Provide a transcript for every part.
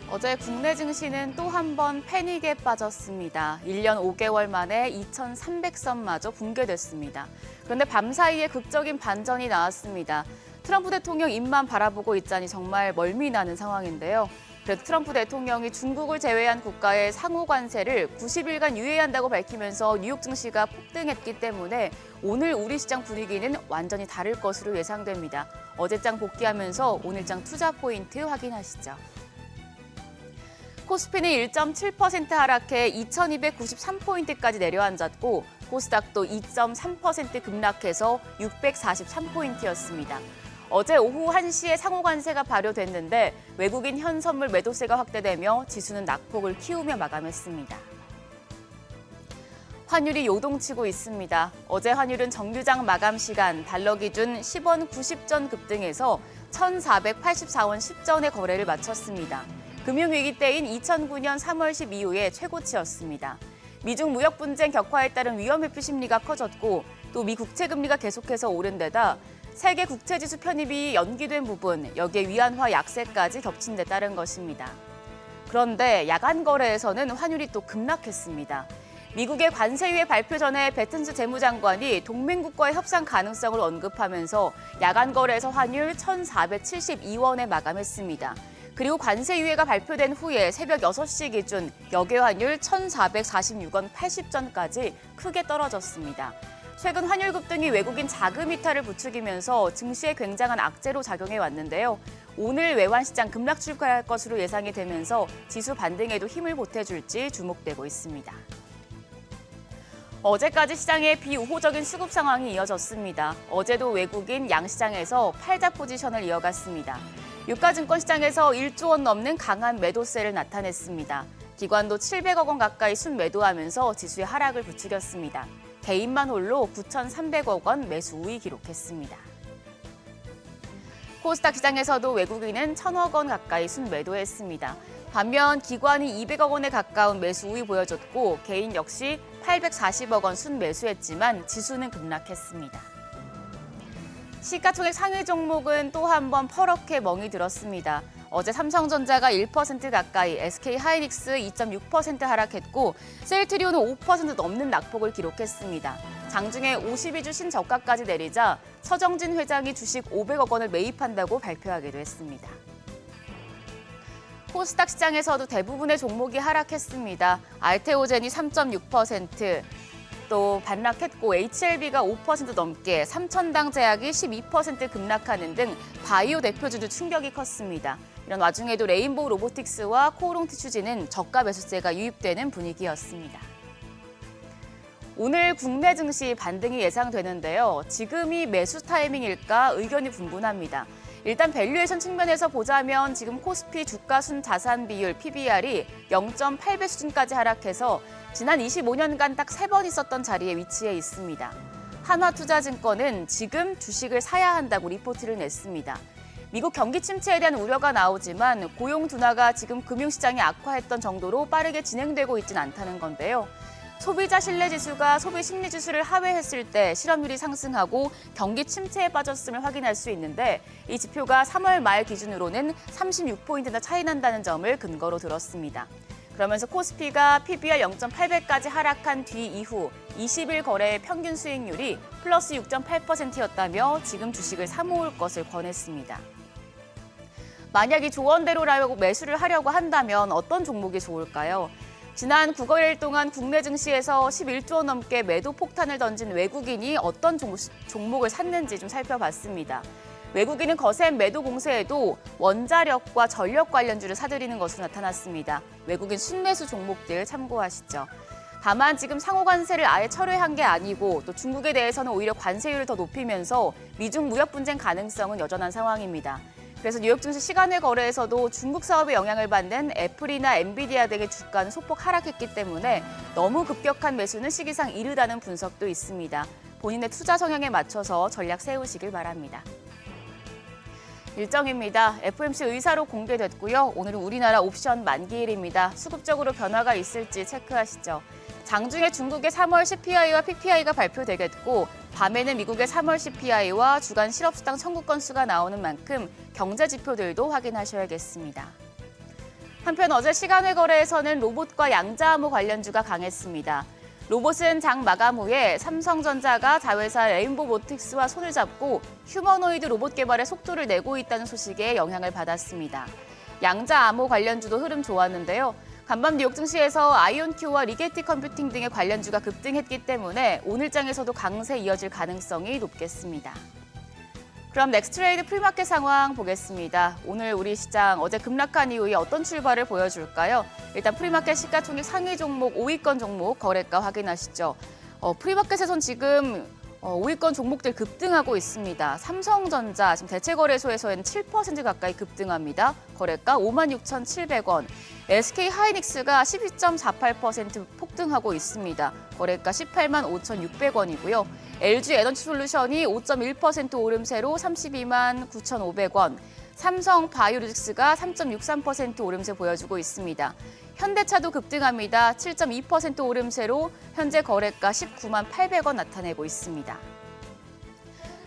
어제 국내 증시는 또 한 번 패닉에 빠졌습니다. 1년 5개월 만에 2,300선마저 붕괴됐습니다. 그런데 밤사이에 극적인 반전이 나왔습니다. 트럼프 대통령 입만 바라보고 있자니 정말 멀미나는 상황인데요. 그래도 트럼프 대통령이 중국을 제외한 국가의 상호 관세를 90일간 유예한다고 밝히면서 뉴욕 증시가 폭등했기 때문에 오늘 우리 시장 분위기는 완전히 다를 것으로 예상됩니다. 어제장 복귀하면서 오늘장 투자 포인트 확인하시죠. 코스피는 1.7% 하락해 2,293포인트까지 내려앉았고 코스닥도 2.3% 급락해서 643포인트였습니다. 어제 오후 1시에 상호관세가 발효됐는데 외국인 현선물 매도세가 확대되며 지수는 낙폭을 키우며 마감했습니다. 환율이 요동치고 있습니다. 어제 환율은 정규장 마감 시간 달러 기준 10원 90전 급등해서 1,484원 10전의 거래를 마쳤습니다. 금융위기 때인 2009년 3월 10 이후에 최고치였습니다. 미중 무역 분쟁 격화에 따른 위험회피 심리가 커졌고 또 미 국채금리가 계속해서 오른 데다 세계 국채지수 편입이 연기된 부분, 여기에 위안화 약세까지 겹친 데 따른 것입니다. 그런데 야간 거래에서는 환율이 또 급락했습니다. 미국의 관세 유예 발표 전에 베튼스 재무장관이 동맹국과의 협상 가능성을 언급하면서 야간 거래에서 환율 1,472원에 마감했습니다. 그리고 관세 유예가 발표된 후에 새벽 6시 기준 역외 환율 1,446원 80전까지 크게 떨어졌습니다. 최근 환율 급등이 외국인 자금 이탈을 부추기면서 증시에 굉장한 악재로 작용해 왔는데요. 오늘 외환시장 급락 출가할 것으로 예상이 되면서 지수 반등에도 힘을 보태줄지 주목되고 있습니다. 어제까지 시장에 비우호적인 수급 상황이 이어졌습니다. 어제도 외국인 양시장에서 팔자 포지션을 이어갔습니다. 유가증권 시장에서 1조 원 넘는 강한 매도세를 나타냈습니다. 기관도 700억 원 가까이 순매도하면서 지수의 하락을 부추겼습니다. 개인만 홀로 9,300억 원 매수 우위 기록했습니다. 코스닥 시장에서도 외국인은 1,000억 원 가까이 순매도했습니다. 반면 기관이 200억 원에 가까운 매수 우위 보여줬고 개인 역시 840억 원 순매수했지만 지수는 급락했습니다. 시가총액 상위 종목은 또 한 번 퍼렇게 멍이 들었습니다. 어제 삼성전자가 1% 가까이, SK하이닉스 2.6% 하락했고 셀트리온은 5% 넘는 낙폭을 기록했습니다. 장중에 52주 신저가까지 내리자 서정진 회장이 주식 500억 원을 매입한다고 발표하기도 했습니다. 코스닥 시장에서도 대부분의 종목이 하락했습니다. 알테오젠이 3.6%, 또 반락했고 HLB가 5% 넘게, 삼천당 제약이 12% 급락하는 등 바이오 대표주도 충격이 컸습니다. 이런 와중에도 레인보우 로보틱스와 코오롱 티슈지는 저가 매수세가 유입되는 분위기였습니다. 오늘 국내 증시 반등이 예상되는데요. 지금이 매수 타이밍일까 의견이 분분합니다. 일단 밸류에이션 측면에서 보자면 지금 코스피 주가 순 자산 비율 PBR이 0.8배 수준까지 하락해서 지난 25년간 딱 3번 있었던 자리에 위치해 있습니다. 한화투자증권은 지금 주식을 사야 한다고 리포트를 냈습니다. 미국 경기 침체에 대한 우려가 나오지만 고용 둔화가 지금 금융시장이 악화했던 정도로 빠르게 진행되고 있진 않다는 건데요. 소비자 신뢰지수가 소비 심리지수를 하회했을 때 실업률이 상승하고 경기 침체에 빠졌음을 확인할 수 있는데 이 지표가 3월 말 기준으로는 36포인트나 차이 난다는 점을 근거로 들었습니다. 그러면서 코스피가 PBR 0.8배까지 하락한 뒤 이후 20일 거래의 평균 수익률이 플러스 6.8%였다며 지금 주식을 사모을 것을 권했습니다. 만약 이 조언대로라고 매수를 하려고 한다면 어떤 종목이 좋을까요? 지난 9개월 동안 국내 증시에서 11조 원 넘게 매도 폭탄을 던진 외국인이 어떤 종목을 샀는지 좀 살펴봤습니다. 외국인은 거센 매도 공세에도 원자력과 전력 관련주를 사들이는 것으로 나타났습니다. 외국인 순매수 종목들 참고하시죠. 다만 지금 상호관세를 아예 철회한 게 아니고 또 중국에 대해서는 오히려 관세율을 더 높이면서 미중 무역 분쟁 가능성은 여전한 상황입니다. 그래서 뉴욕 증시 시간외 거래에서도 중국 사업에 영향을 받는 애플이나 엔비디아 등의 주가는 소폭 하락했기 때문에 너무 급격한 매수는 시기상 이르다는 분석도 있습니다. 본인의 투자 성향에 맞춰서 전략 세우시길 바랍니다. 일정입니다. FOMC 의사로 공개됐고요. 오늘은 우리나라 옵션 만기일입니다. 수급적으로 변화가 있을지 체크하시죠. 장중에 중국의 3월 CPI와 PPI가 발표되겠고 밤에는 미국의 3월 CPI와 주간 실업수당 청구 건수가 나오는 만큼 경제 지표들도 확인하셔야겠습니다. 한편 어제 시간외 거래에서는 로봇과 양자암호 관련주가 강했습니다. 로봇은 장 마감 후에 삼성전자가 자회사 레인보우로보틱스와 손을 잡고 휴머노이드 로봇 개발에 속도를 내고 있다는 소식에 영향을 받았습니다. 양자암호 관련주도 흐름 좋았는데요. 간밤 뉴욕 증시에서 아이온큐와 리게티 컴퓨팅 등의 관련주가 급등했기 때문에 오늘 장에서도 강세 이어질 가능성이 높겠습니다. 그럼 넥스트레이드 프리마켓 상황 보겠습니다. 오늘 우리 시장 어제 급락한 이후에 어떤 출발을 보여줄까요? 일단 프리마켓 시가총액 상위 종목 5위권 종목 거래가 확인하시죠. 프리마켓에선 지금 5위권 종목들 급등하고 있습니다. 삼성전자 지금 대체거래소에서는 7% 가까이 급등합니다. 거래가 56,700원. SK하이닉스가 12.48% 폭등하고 있습니다. 거래가 18만 5,600원이고요. LG에너지솔루션이 5.1% 오름세로 32만 9,500원. 삼성바이오로직스가 3.63% 오름세 보여주고 있습니다. 현대차도 급등합니다. 7.2% 오름세로 현재 거래가 19만 800원 나타내고 있습니다.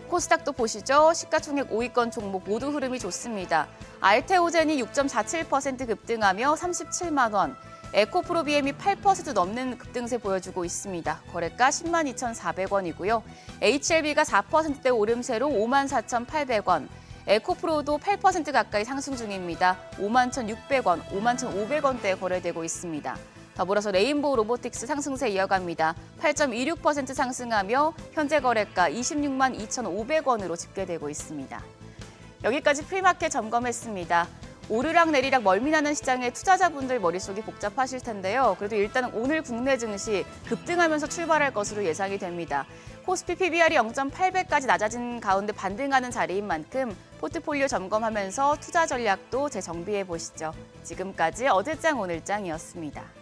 코스닥도 보시죠. 시가총액 5위권 종목 모두 흐름이 좋습니다. 알테오젠이 6.47% 급등하며 37만 원, 에코프로비엠이 8% 넘는 급등세 보여주고 있습니다. 거래가 10만 2,400원이고요. HLB가 4%대 오름세로 5만 4,800원, 에코프로도 8% 가까이 상승 중입니다. 5만 1,600원, 5만 1,500원대에 거래되고 있습니다. 더불어서 레인보우 로보틱스 상승세 이어갑니다. 8.26% 상승하며 현재 거래가 26만 2,500원으로 집계되고 있습니다. 여기까지 프리마켓 점검했습니다. 오르락 내리락 멀미나는 시장에 투자자분들 머릿속이 복잡하실 텐데요. 그래도 일단은 오늘 국내 증시 급등하면서 출발할 것으로 예상이 됩니다. 코스피 PBR이 0.8배까지 낮아진 가운데 반등하는 자리인 만큼 포트폴리오 점검하면서 투자 전략도 재정비해 보시죠. 지금까지 어제장 오늘장이었습니다.